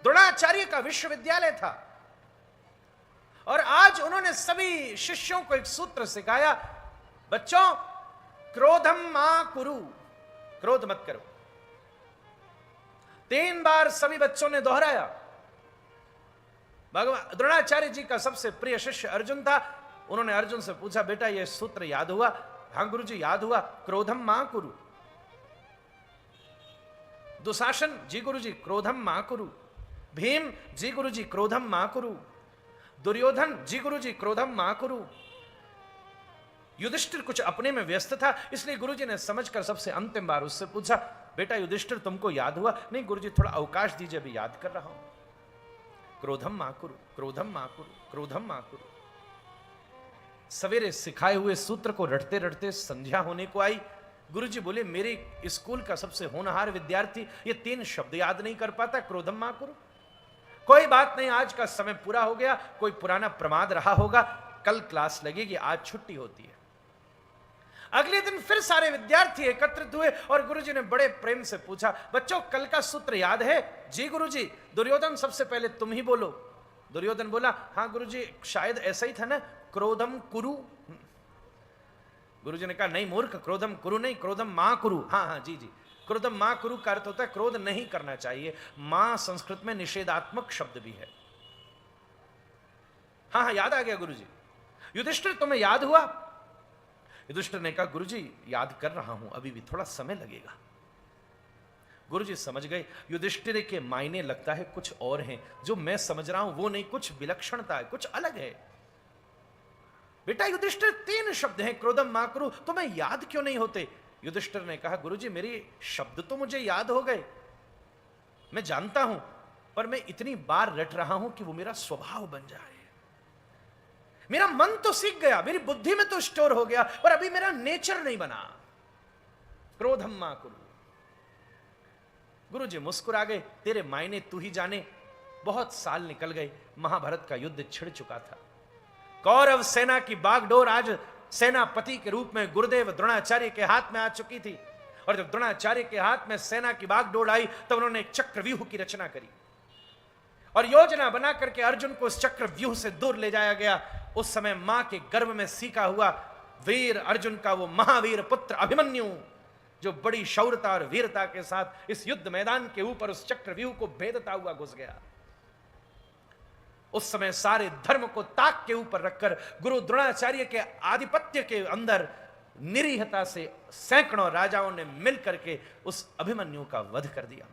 द्रोणाचार्य का विश्वविद्यालय था और आज उन्होंने सभी शिष्यों को एक सूत्र सिखाया, बच्चों क्रोधम मा कुरु, क्रोध मत करो। 3 बार सभी बच्चों ने दोहराया। भगवान द्रोणाचार्य जी का सबसे प्रिय शिष्य अर्जुन था। उन्होंने अर्जुन से पूछा, बेटा यह सूत्र याद हुआ? हां गुरुजी याद हुआ। क्रोधम मा कुरु। दुशासन, जी गुरुजी क्रोधम मा कुरु। भीम, जी गुरुजी क्रोधम मा कुरु। दुर्योधन, जी गुरुजी क्रोधम मा कुरु। युधिष्ठिर कुछ अपने में व्यस्त था, इसलिए गुरुजी ने समझकर सबसे अंतिम बार उससे पूछा, बेटा युधिष्ठिर तुमको याद हुआ? नहीं गुरुजी थोड़ा अवकाश दीजिए, अभी याद कर रहा हूं। क्रोधम मा कुरु, क्रोधम मा कुरु, क्रोधम मा कुरु। सवेरे सिखाए हुए सूत्र को रटते रटते संध्या होने को आई। गुरुजी बोले, मेरे स्कूल का सबसे होनहार विद्यार्थी ये 3 शब्द याद नहीं कर पाता, क्रोधम मा कुरु। कोई बात नहीं, आज का समय पूरा हो गया, कोई पुराना प्रमाद रहा होगा, कल क्लास लगेगी, आज छुट्टी होती है। अगले दिन फिर सारे विद्यार्थी एकत्रित हुए और गुरुजी ने बड़े प्रेम से पूछा, बच्चों कल का सूत्र याद है? जी गुरुजी। दुर्योधन सबसे पहले तुम ही बोलो। दुर्योधन बोला, हां गुरुजी शायद ऐसा ही था ना, क्रोधम कुरु। गुरुजी ने कहा, नहीं मूर्ख, क्रोधम कुरु नहीं, क्रोधम मा कुरु। हाँ हाँ जी जी, क्रोधम मा कुरु का अर्थ होता है क्रोध नहीं करना चाहिए। मां संस्कृत में निषेधात्मक शब्द भी है। हाँ हाँ याद आ गया गुरुजी। युधिष्ठिर तुम्हें याद हुआ? युधिष्ठिर ने कहा, गुरुजी याद कर रहा हूं, अभी भी थोड़ा समय लगेगा। गुरुजी समझ गए युधिष्ठिर के मायने लगता है कुछ और हैं, जो मैं समझ रहा हूं वो नहीं, कुछ विलक्षणता है, कुछ अलग है। बेटा युधिष्ठिर 3 शब्द हैं क्रोधम मा कुरु, तुम्हें याद क्यों नहीं होते? युधिष्ठिर ने कहा, गुरुजी मेरे शब्द तो मुझे याद हो गए, मैं जानता हूं, पर मैं इतनी बार रट रहा हूं कि वो मेरा स्वभाव बन जाए। मेरा मन तो सीख गया, मेरी बुद्धि में तो स्टोर हो गया, पर अभी मेरा नेचर नहीं बना। क्रोधम मा कुरु। गुरुजी मुस्कुरा गए, तेरे मायने तू ही जाने। बहुत साल निकल गए, महाभारत का युद्ध छिड़ चुका था। कौरव सेना की बागडोर आज सेनापति के रूप में गुरुदेव द्रोणाचार्य के हाथ में आ चुकी थी। और जब द्रोणाचार्य के हाथ में सेना की बागडोर आई तब उन्होंने एक चक्रव्यूह की रचना करी और योजना बना करके अर्जुन को उस चक्रव्यूह से दूर ले जाया गया। उस समय मां के गर्भ में सीखा हुआ वीर अर्जुन का वो महावीर पुत्र अभिमन्यु, जो बड़ी शौर्यता और वीरता के साथ इस युद्ध मैदान के ऊपर उस चक्रव्यूह को भेदता हुआ घुस गया। उस समय सारे धर्म को ताक के ऊपर रखकर गुरु द्रोणाचार्य के आधिपत्य के अंदर निरीहता से सैकड़ों राजाओं ने मिलकर के उस अभिमन्यु का वध कर दिया।